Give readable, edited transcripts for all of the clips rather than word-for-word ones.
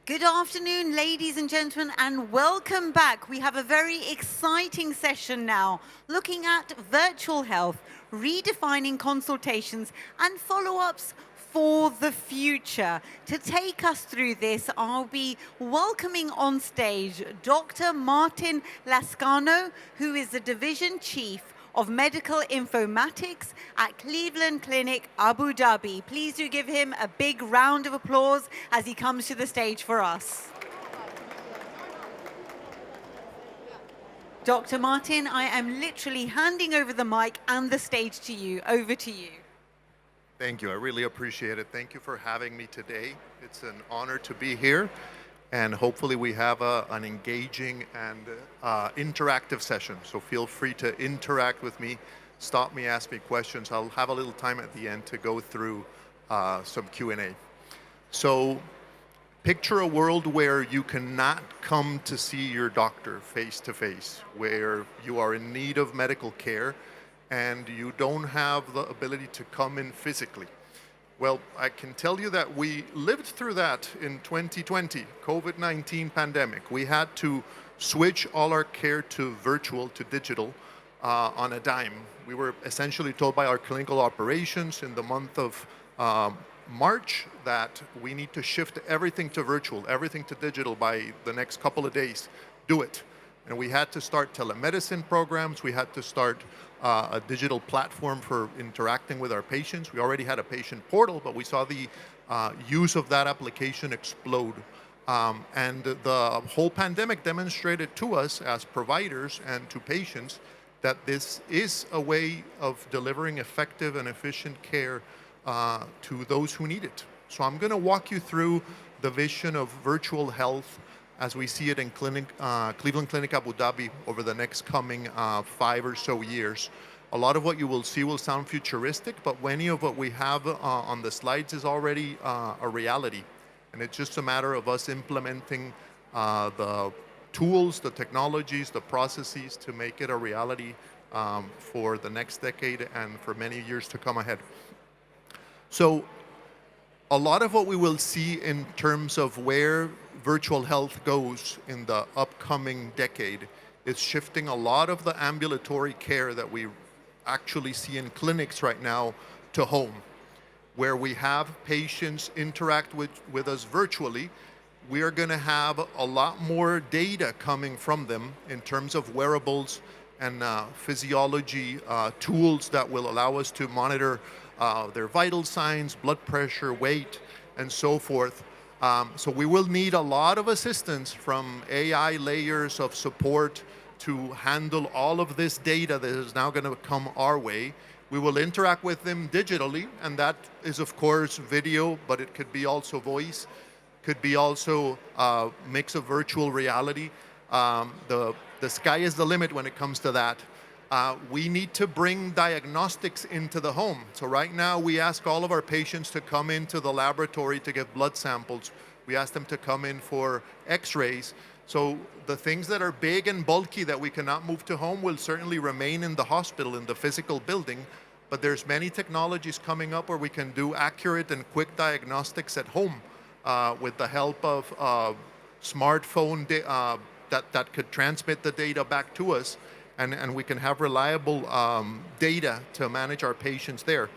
Good afternoon, ladies and gentlemen, and welcome back. We have a very exciting session now, looking at virtual health, redefining consultations, and follow-ups for the future. To take us through this, I'll be welcoming on stage Dr. Martin Lascano, who is the Division Chief of Medical Informatics at Cleveland Clinic, Abu Dhabi. Please do give him a big round of applause as he comes to the stage for us. Dr. Martin, I am literally handing over the mic and the stage to you. Over to you. Thank you. I really appreciate it. Thank you for having me today. It's an honor to be here. And hopefully we have an engaging and interactive session. So feel free to interact with me, stop me, ask me questions. I'll have a little time at the end to go through some Q&A. So picture a world where you cannot come to see your doctor face to face, where you are in need of medical care and you don't have the ability to come in physically. Well, I can tell you that we lived through that in 2020, COVID-19 pandemic. We had to switch all our care to virtual, to digital, on a dime. We were essentially told by our clinical operations in the month of March that we need to shift everything to virtual, everything to digital by the next couple of days. Do it. And we had to start telemedicine programs. We had to start a digital platform for interacting with our patients. We already had a patient portal, but we saw the use of that application explode. And the whole pandemic demonstrated to us as providers and to patients that this is a way of delivering effective and efficient care to those who need it. So I'm going to walk you through the vision of virtual health as we see it in Cleveland Clinic Abu Dhabi over the next coming 5 or so years. A lot of what you will see will sound futuristic, but many of what we have on the slides is already a reality. And it's just a matter of us implementing the tools, the technologies, the processes to make it a reality for the next decade and for many years to come ahead. So a lot of what we will see in terms of where virtual health goes in the upcoming decade is shifting a lot of the ambulatory care that we actually see in clinics right now to home, where we have patients interact with us virtually. We are going to have a lot more data coming from them in terms of wearables and physiology tools that will allow us to monitor their vital signs, blood pressure, weight, and so forth. So we will need a lot of assistance from AI layers of support to handle all of this data that is now going to come our way. We will interact with them digitally, and that is, of course, video, but it could be also voice, could be also a mix of virtual reality. The sky is the limit when it comes to that. We need to bring diagnostics into the home. So right now we ask all of our patients to come into the laboratory to get blood samples. We ask them to come in for x-rays. So the things that are big and bulky that we cannot move to home will certainly remain in the hospital, in the physical building. But there's many technologies coming up where we can do accurate and quick diagnostics at home with the help of smartphone that could transmit the data back to us. And we can have reliable data to manage our patients there.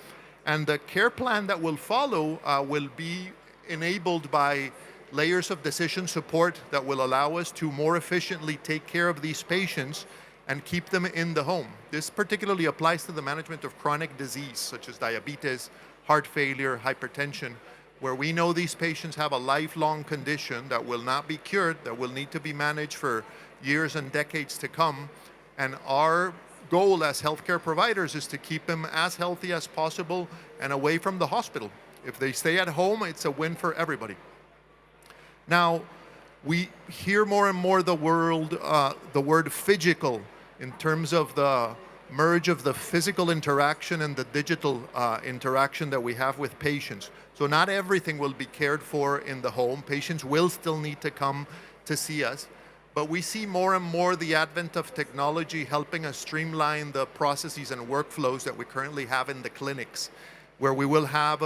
And the care plan that will follow will be enabled by layers of decision support that will allow us to more efficiently take care of these patients and keep them in the home. This particularly applies to the management of chronic disease, such as diabetes, heart failure, hypertension, where we know these patients have a lifelong condition that will not be cured, that will need to be managed for years and decades to come. And our goal as healthcare providers is to keep them as healthy as possible and away from the hospital. If they stay at home, it's a win for everybody. Now, we hear more and more the word phygital in terms of the merge of the physical interaction and the digital interaction that we have with patients. So not everything will be cared for in the home. Patients will still need to come to see us. But we see more and more the advent of technology helping us streamline the processes and workflows that we currently have in the clinics, where we will have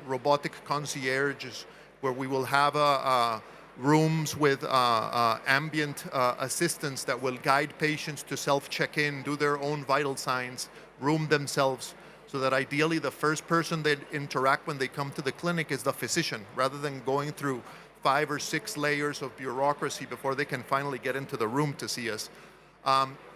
robotic concierges, where we will have rooms with ambient assistants that will guide patients to self-check-in, do their own vital signs, room themselves, so that ideally the first person they interact when they come to the clinic is the physician, rather than going through 5 or 6 layers of bureaucracy before they can finally get into the room to see us.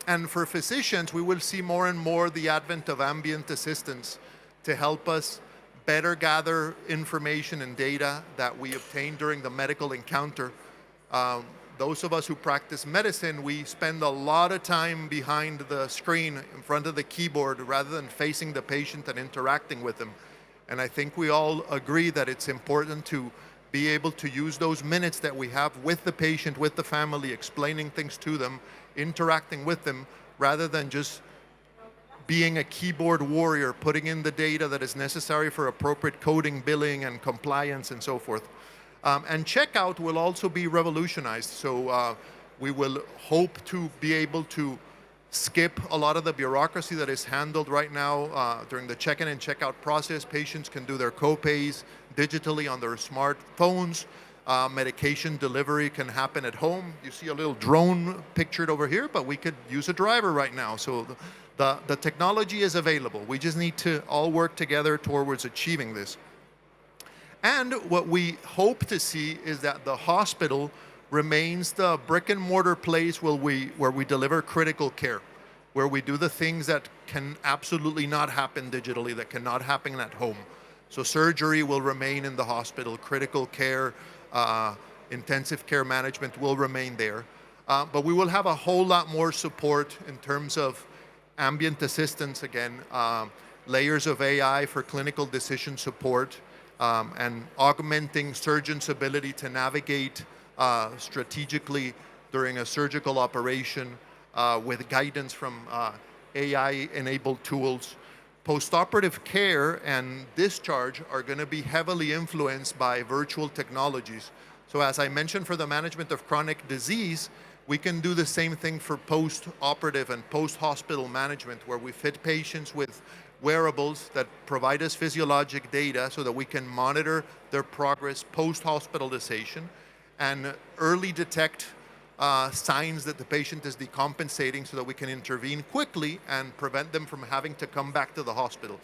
And for physicians, we will see more and more the advent of ambient assistants to help us better gather information and data that we obtain during the medical encounter. Those of us who practice medicine, we spend a lot of time behind the screen in front of the keyboard rather than facing the patient and interacting with them. And I think we all agree that it's important to be able to use those minutes that we have with the patient, with the family, explaining things to them, interacting with them, rather than just being a keyboard warrior, putting in the data that is necessary for appropriate coding, billing, and compliance, and so forth. And checkout will also be revolutionized. So we will hope to be able to skip a lot of the bureaucracy that is handled right now during the check-in and checkout process. Patients can do their co-pays digitally on their smartphones. Medication delivery can happen at home. You see a little drone pictured over here, but we could use a driver right now. So the technology is available. We just need to all work together towards achieving this. And what we hope to see is that the hospital remains the brick and mortar place where we deliver critical care, where we do the things that can absolutely not happen digitally, that cannot happen at home. So surgery will remain in the hospital, critical care, intensive care management will remain there. But we will have a whole lot more support in terms of ambient assistance, again, layers of AI for clinical decision support, and augmenting surgeons' ability to navigate strategically during a surgical operation with guidance from AI-enabled tools. Postoperative care and discharge are going to be heavily influenced by virtual technologies. So as I mentioned, for the management of chronic disease, we can do the same thing for post-operative and post-hospital management, where we fit patients with wearables that provide us physiologic data so that we can monitor their progress post-hospitalization and early detect signs that the patient is decompensating so that we can intervene quickly and prevent them from having to come back to the hospital.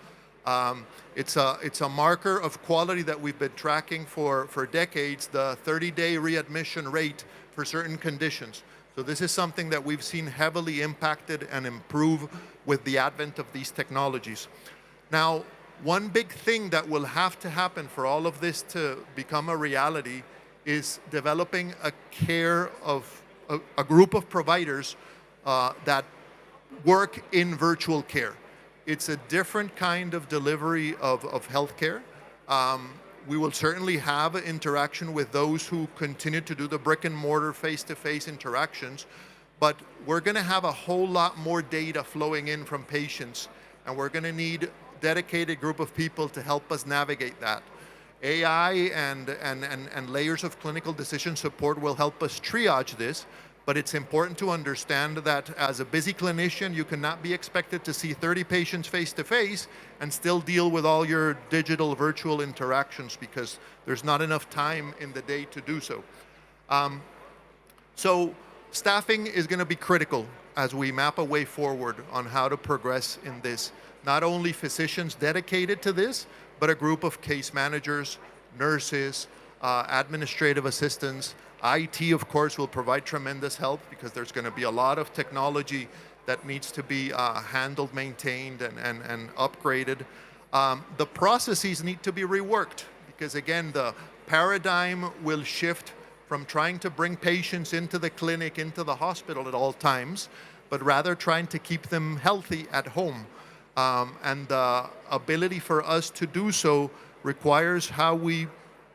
It's a marker of quality that we've been tracking for decades, the 30-day readmission rate for certain conditions. So this is something that we've seen heavily impacted and improve with the advent of these technologies. Now, one big thing that will have to happen for all of this to become a reality is developing a group of providers that work in virtual care. It's a different kind of delivery of healthcare. We will certainly have interaction with those who continue to do the brick and mortar face-to-face interactions, but we're going to have a whole lot more data flowing in from patients, and we're going to need a dedicated group of people to help us navigate that. AI and layers of clinical decision support will help us triage this, but it's important to understand that as a busy clinician, you cannot be expected to see 30 patients face-to-face and still deal with all your digital virtual interactions, because there's not enough time in the day to do so. So staffing is going to be critical as we map a way forward on how to progress in this. Not only physicians dedicated to this, but a group of case managers, nurses, administrative assistants. IT, of course, will provide tremendous help because there's going to be a lot of technology that needs to be handled, maintained, and upgraded. The processes need to be reworked because, again, the paradigm will shift from trying to bring patients into the clinic, into the hospital at all times, but rather trying to keep them healthy at home. And the ability for us to do so requires how we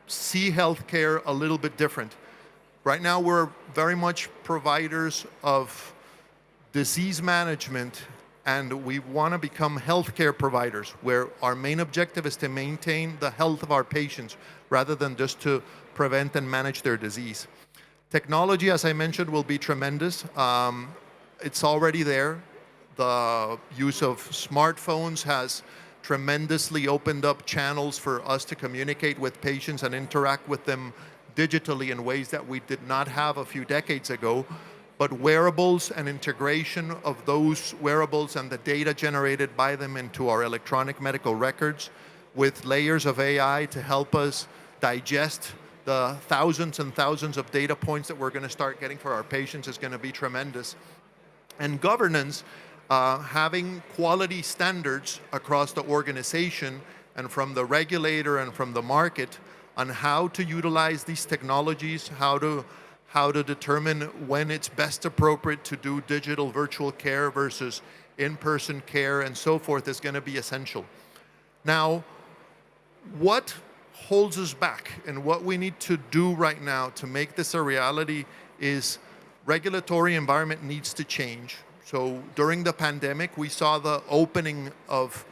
see healthcare a little bit different. Right now, we're very much providers of disease management, and we want to become healthcare providers, where our main objective is to maintain the health of our patients rather than just to prevent and manage their disease. Technology, as I mentioned, will be tremendous. It's already there. The use of smartphones has tremendously opened up channels for us to communicate with patients and interact with them digitally in ways that we did not have a few decades ago. But wearables and integration of those wearables and the data generated by them into our electronic medical records with layers of AI to help us digest the thousands and thousands of data points that we're going to start getting for our patients is going to be tremendous. And governance, having quality standards across the organization and from the regulator and from the market on how to utilize these technologies, how to determine when it's best appropriate to do digital virtual care versus in-person care and so forth is going to be essential. Now, what holds us back and what we need to do right now to make this a reality is regulatory environment needs to change. So during the pandemic, we saw the opening of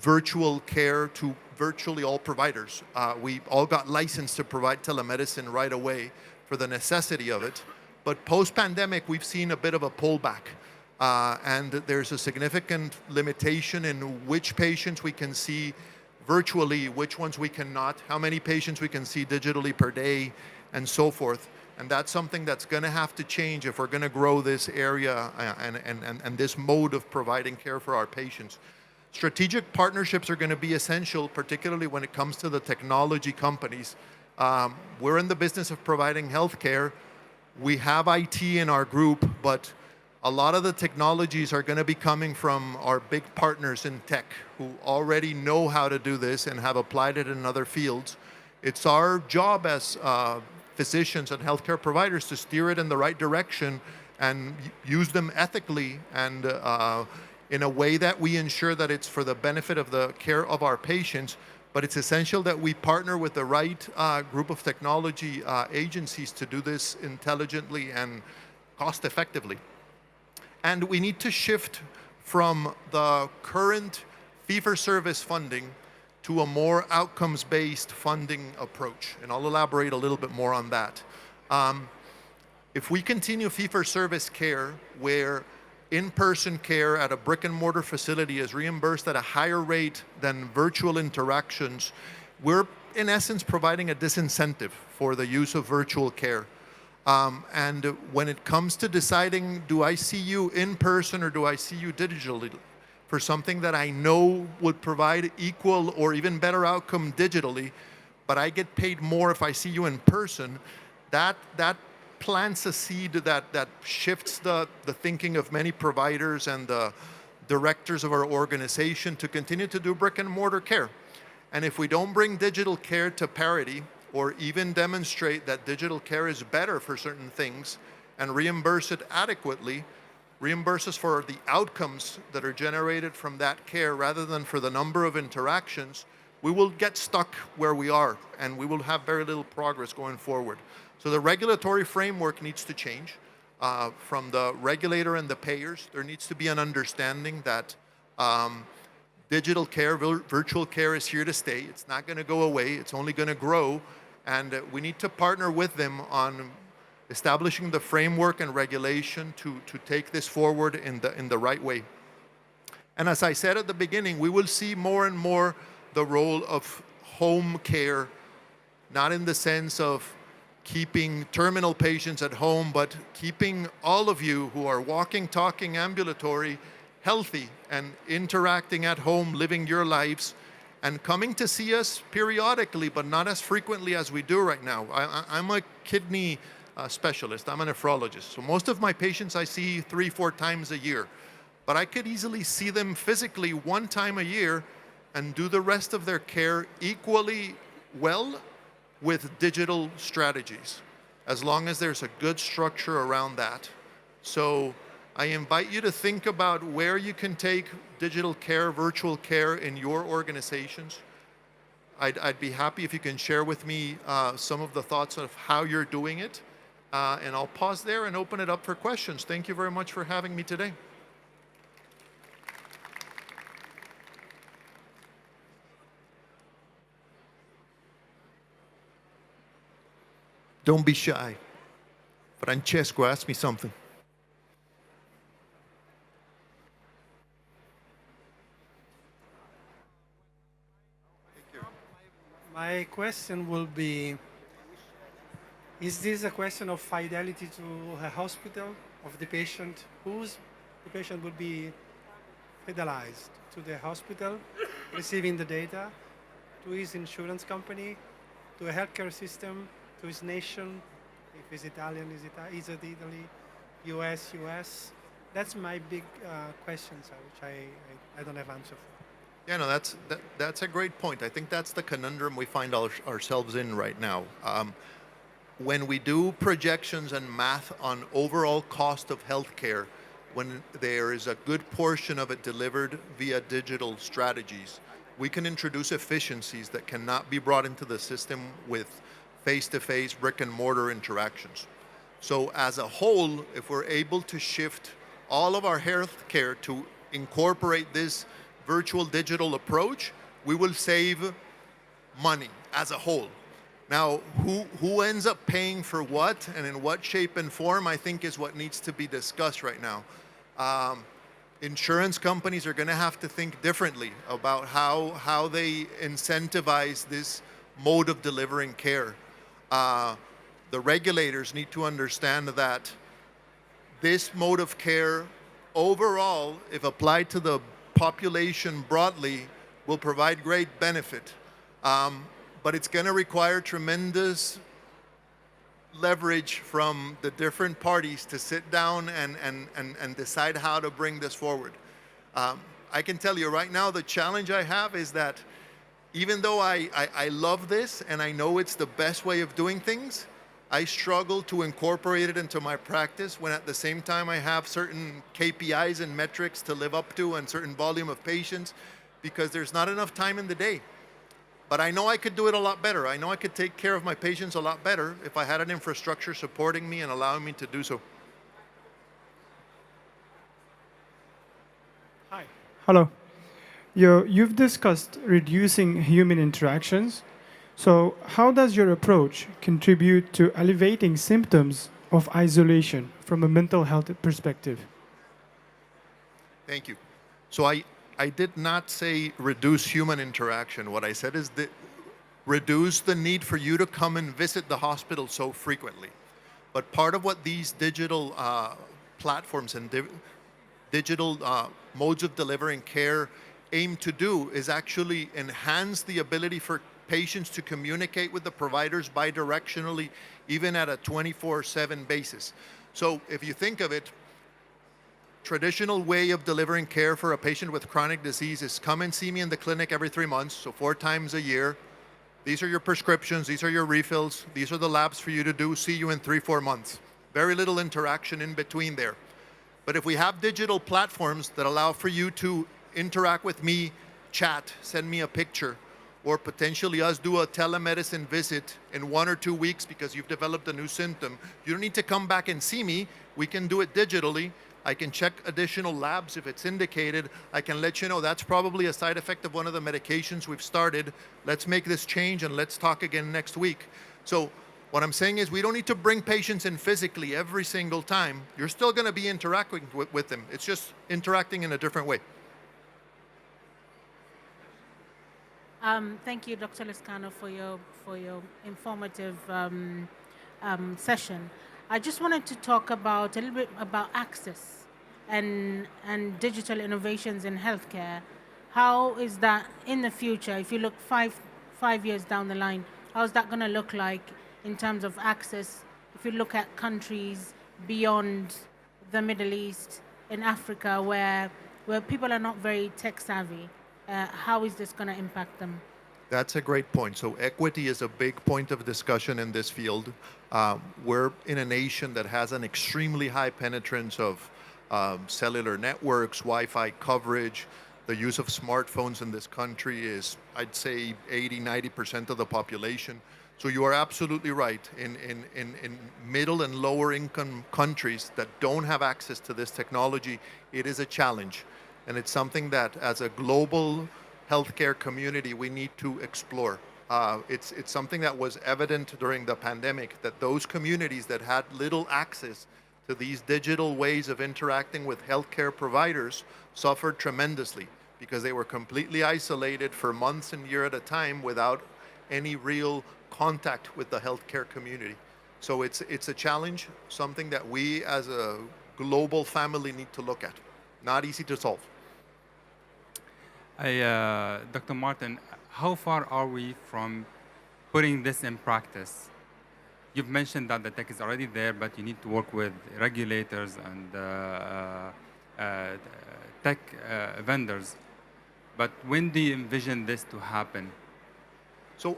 virtual care to virtually all providers. We all got licensed to provide telemedicine right away for the necessity of it. But post-pandemic, we've seen a bit of a pullback. And there's a significant limitation in which patients we can see virtually, which ones we cannot, how many patients we can see digitally per day, and so forth. And that's something that's going to have to change if we're going to grow this area and this mode of providing care for our patients. Strategic partnerships are going to be essential, particularly when it comes to the technology companies. We're in the business of providing healthcare. We have IT in our group, but a lot of the technologies are going to be coming from our big partners in tech who already know how to do this and have applied it in other fields. It's our job as physicians and healthcare providers to steer it in the right direction and use them ethically and in a way that we ensure that it's for the benefit of the care of our patients. But it's essential that we partner with the right group of technology agencies to do this intelligently and cost effectively. And we need to shift from the current fee-for-service funding to a more outcomes-based funding approach. And I'll elaborate a little bit more on that. If we continue fee-for-service care, where in-person care at a brick-and-mortar facility is reimbursed at a higher rate than virtual interactions, we're in essence providing a disincentive for the use of virtual care. And when it comes to deciding, do I see you in person or do I see you digitally, for something that I know would provide equal or even better outcome digitally, but I get paid more if I see you in person, that plants a seed that shifts the thinking of many providers and the directors of our organization to continue to do brick and mortar care. And if we don't bring digital care to parity, or even demonstrate that digital care is better for certain things and reimburse it adequately, reimburse us for the outcomes that are generated from that care rather than for the number of interactions, we will get stuck where we are and we will have very little progress going forward. So the regulatory framework needs to change from the regulator and the payers. There needs to be an understanding that digital care, virtual care is here to stay. It's not going to go away. It's only going to grow. And we need to partner with them on establishing the framework and regulation to take this forward in the right way. And as I said at the beginning, we will see more and more the role of home care, not in the sense of keeping terminal patients at home, but keeping all of you who are walking, talking, ambulatory, healthy and interacting at home, living your lives, and coming to see us periodically, but not as frequently as we do right now. I'm a kidney specialist. I'm a nephrologist. So most of my patients I see 3-4 times a year. But I could easily see them physically 1 time a year and do the rest of their care equally well with digital strategies, as long as there's a good structure around that. So I invite you to think about where you can take digital care, virtual care in your organizations. I'd be happy if you can share with me some of the thoughts of how you're doing it. And I'll pause there and open it up for questions. Thank you very much for having me today. Don't be shy. Francesco asked me something. My question will be, Is this a question of fidelity to a hospital, of the patient? The patient will be fidelized to the hospital, receiving the data, to his insurance company, to a healthcare system, to his nation? If it's Italian, is it Italy, US? That's my big question, sir, which I don't have answer for. Yeah, no, that's a great point. I think that's the conundrum we find ourselves in right now. When we do projections and math on overall cost of healthcare, when there is a good portion of it delivered via digital strategies, we can introduce efficiencies that cannot be brought into the system with face-to-face brick and mortar interactions. So as a whole, if we're able to shift all of our healthcare to incorporate this virtual digital approach, we will save money as a whole. Now, who ends up paying for what and in what shape and form, I think is what needs to be discussed right now. Insurance companies are going to have to think differently about how they incentivize this mode of delivering care. The regulators need to understand that this mode of care overall, if applied to the population broadly, will provide great benefit. But it's going to require tremendous leverage from the different parties to sit down and decide how to bring this forward. I can tell you right now, the challenge I have is that even though I love this and I know it's the best way of doing things, I struggle to incorporate it into my practice when at the same time I have certain KPIs and metrics to live up to and certain volume of patients, because there's not enough time in the day. But I know I could do it a lot better. I know I could take care of my patients a lot better if I had an infrastructure supporting me and allowing me to do so. Hi. Hello. You've discussed reducing human interactions. So, how does your approach contribute to alleviating symptoms of isolation from a mental health perspective? Thank you. So I did not say reduce human interaction. What I said is that reduce the need for you to come and visit the hospital so frequently. But part of what these digital platforms and digital modes of delivering care aim to do is actually enhance the ability for patients to communicate with the providers bidirectionally, even at a 24/7 basis. So if you think of it, traditional way of delivering care for a patient with chronic disease is come and see me in the clinic every 3 months, so 4 times a year. These are your prescriptions, these are your refills, these are the labs for you to do, see you in 3-4 months. Very little interaction in between there. But if we have digital platforms that allow for you to interact with me, chat, send me a picture, or potentially us do a telemedicine visit in 1 or 2 weeks because you've developed a new symptom. You don't need to come back and see me. We can do it digitally. I can check additional labs if it's indicated. I can let you know that's probably a side effect of one of the medications we've started. Let's make this change and let's talk again next week. So what I'm saying is we don't need to bring patients in physically every single time. You're still going to be interacting with them. It's just interacting in a different way. Thank you, Dr. Lescano, for your informative session. I just wanted to talk about a little bit about access and digital innovations in healthcare. How is that in the future? If you look five years down the line, how is that going to look like in terms of access? If you look at countries beyond the Middle East, in Africa, where people are not very tech savvy, how is this going to impact them? That's a great point. So equity is a big point of discussion in this field. We're in a nation that has an extremely high penetrance of cellular networks, Wi-Fi coverage. The use of smartphones in this country is, I'd say, 80-90% of the population. So you are absolutely right. In middle and lower income countries that don't have access to this technology, it is a challenge. And it's something that as a global healthcare community, we need to explore. It's something that was evident during the pandemic, that those communities that had little access to these digital ways of interacting with healthcare providers suffered tremendously because they were completely isolated for months and years at a time without any real contact with the healthcare community. So it's a challenge, something that we as a global family need to look at. Not easy to solve. Dr. Martin, how far are we from putting this in practice? You've mentioned that the tech is already there, but you need to work with regulators and tech vendors. But when do you envision this to happen? So,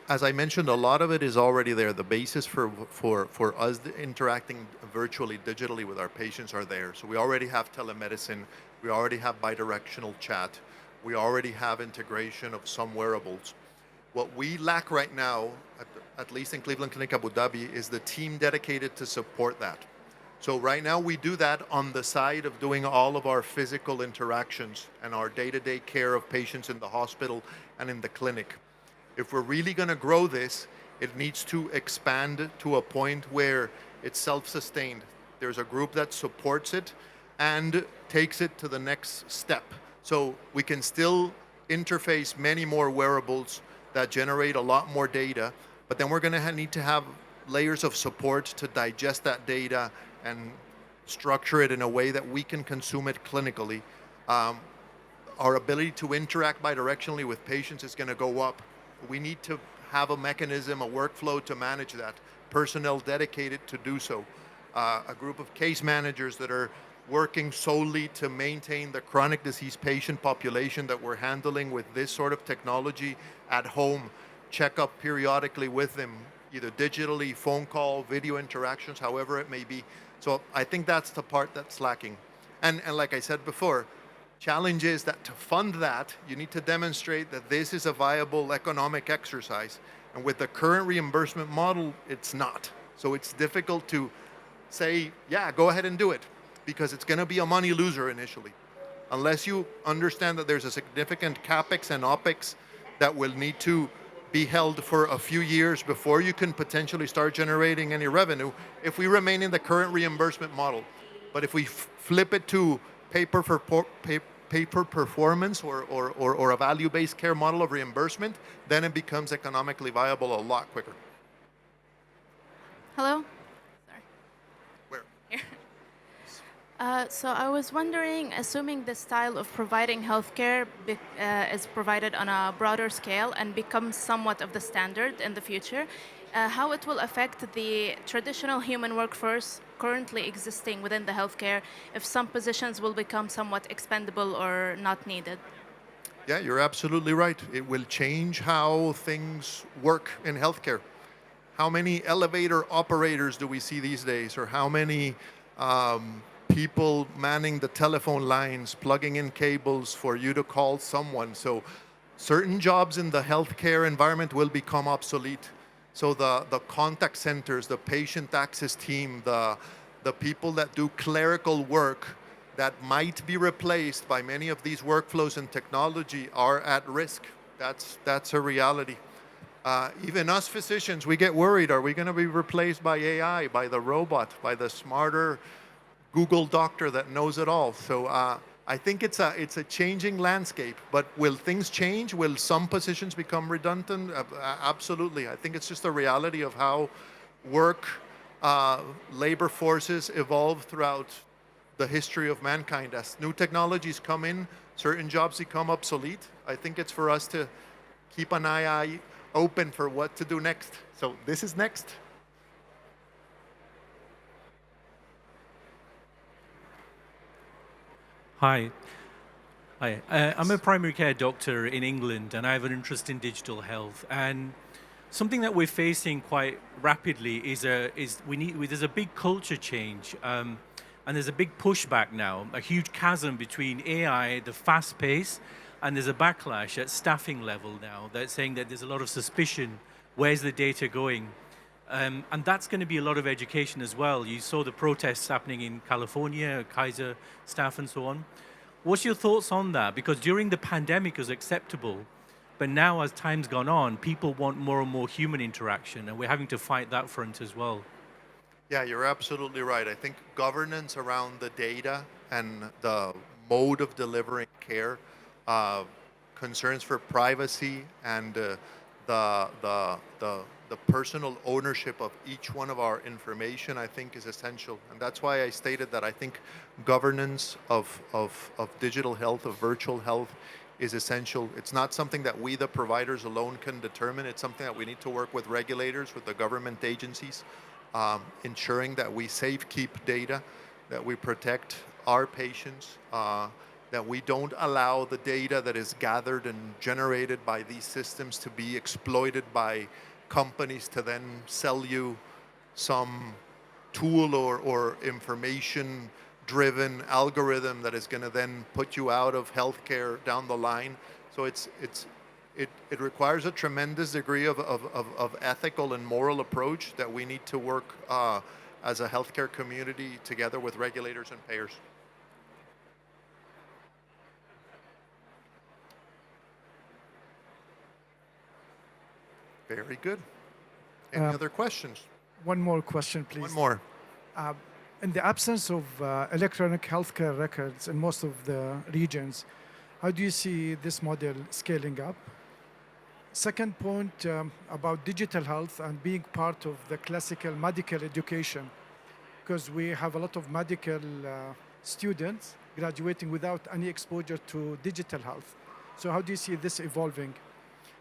as I mentioned, a lot of it is already there. The basis for us interacting virtually, digitally with our patients are there. So we already have telemedicine. We already have bidirectional chat. We already have integration of some wearables. What we lack right now, at least in Cleveland Clinic Abu Dhabi, is the team dedicated to support that. So right now we do that on the side of doing all of our physical interactions and our day-to-day care of patients in the hospital and in the clinic. If we're really going to grow this, it needs to expand to a point where it's self-sustained. There's a group that supports it and takes it to the next step. So we can still interface many more wearables that generate a lot more data, but then we're going to need to have layers of support to digest that data and structure it in a way that we can consume it clinically. Our ability to interact bidirectionally with patients is going to go up. We need to have a mechanism, a workflow to manage that, personnel dedicated to do so, a group of case managers that are working solely to maintain the chronic disease patient population that we're handling with this sort of technology at home, check up periodically with them, either digitally, phone call, video interactions, however it may be. So I think that's the part that's lacking. And like I said before, challenge is that to fund that, you need to demonstrate that this is a viable economic exercise. And with the current reimbursement model, it's not. So it's difficult to say, yeah, go ahead and do it, because it's going to be a money loser initially. Unless you understand that there's a significant capex and opex that will need to be held for a few years before you can potentially start generating any revenue if we remain in the current reimbursement model. But if we flip it to paper performance or a value-based care model of reimbursement, then it becomes economically viable a lot quicker. Hello? Sorry. Where? Here. So I was wondering, assuming the style of providing healthcare is provided on a broader scale and becomes somewhat of the standard in the future, how it will affect the traditional human workforce currently existing within the healthcare, if some positions will become somewhat expendable or not needed? Yeah, you're absolutely right. It will change how things work in healthcare. How many elevator operators do we see these days, or how many people manning the telephone lines, plugging in cables for you to call someone? So certain jobs in the healthcare environment will become obsolete. So the contact centers, the patient access team, the people that do clerical work that might be replaced by many of these workflows and technology are at risk. That's a reality. Even us physicians, we get worried, are we going to be replaced by AI, by the robot, by the smarter Google doctor that knows it all? So I think it's a changing landscape, but will things change? Will some positions become redundant? Absolutely. I think it's just a reality of how work, labor forces evolve throughout the history of mankind. As new technologies come in, certain jobs become obsolete. I think it's for us to keep an eye open for what to do next. So this is next. Hi. I'm a primary care doctor in England, and I have an interest in digital health. And something that we're facing quite rapidly is there's a big culture change, and there's a big pushback now, a huge chasm between AI, the fast pace, and there's a backlash at staffing level now that's saying that there's a lot of suspicion. Where's the data going? And that's going to be a lot of education as well. You saw the protests happening in California, Kaiser staff and so on. What's your thoughts on that? Because during the pandemic it was acceptable, but now as time's gone on, people want more and more human interaction, and we're having to fight that front as well. Yeah, you're absolutely right. I think governance around the data and the mode of delivering care, concerns for privacy and the the personal ownership of each one of our information, I think, is essential. And that's why I stated that I think governance of digital health, of virtual health, is essential. It's not something that we, the providers alone, can determine. It's something that we need to work with regulators, with the government agencies, ensuring that we safekeep data, that we protect our patients, that we don't allow the data that is gathered and generated by these systems to be exploited by companies to then sell you some tool or information driven algorithm that is going to then put you out of healthcare down the line. So it requires a tremendous degree of ethical and moral approach that we need to work as a healthcare community together with regulators and payers. Very good. Any other questions? One more question, please. One more. In the absence of electronic healthcare records in most of the regions, how do you see this model scaling up? Second point about digital health and being part of the classical medical education, because we have a lot of medical students graduating without any exposure to digital health. So how do you see this evolving?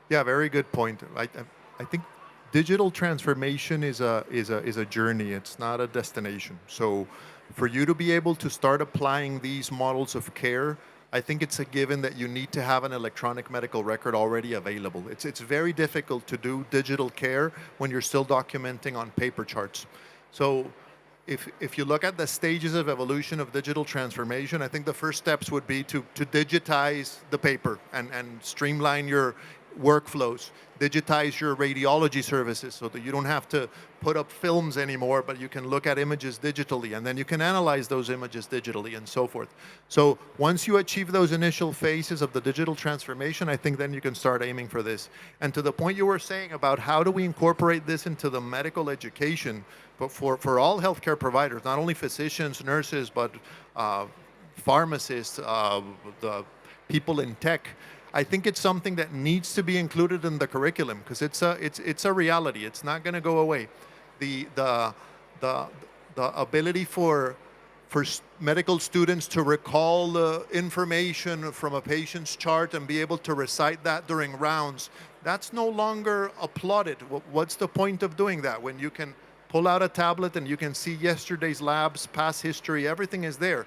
Yeah, very good point. I think digital transformation is a journey. It's not a destination. So for you to be able to start applying these models of care, I think it's a given that you need to have an electronic medical record already available. It's very difficult to do digital care when you're still documenting on paper charts. So if you look at the stages of evolution of digital transformation, I think the first steps would be to digitize the paper and streamline your workflows, digitize your radiology services so that you don't have to put up films anymore, but you can look at images digitally, and then you can analyze those images digitally and so forth. So once you achieve those initial phases of the digital transformation, I think then you can start aiming for this. And to the point you were saying about how do we incorporate this into the medical education, but for all healthcare providers, not only physicians, nurses, but pharmacists, the people in tech, I think it's something that needs to be included in the curriculum because it's a reality. It's not going to go away. The ability for medical students to recall the information from a patient's chart and be able to recite that during rounds, that's no longer applauded. What's the point of doing that when you can pull out a tablet and you can see yesterday's labs, past history, everything is there?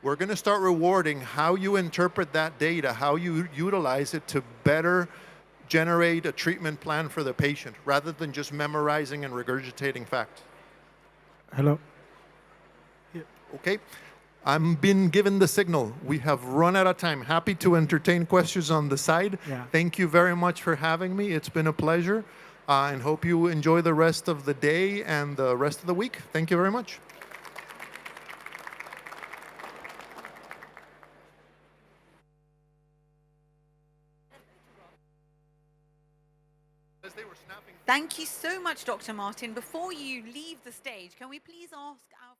We're going to start rewarding how you interpret that data, how you utilize it to better generate a treatment plan for the patient rather than just memorizing and regurgitating facts. Hello. Okay, I'm been given the signal. We have run out of time. Happy to entertain questions on the side. Yeah. Thank you very much for having me. It's been a pleasure, and hope you enjoy the rest of the day and the rest of the week. Thank you very much. Thank you so much, Dr. Martin. Before you leave the stage, can we please ask our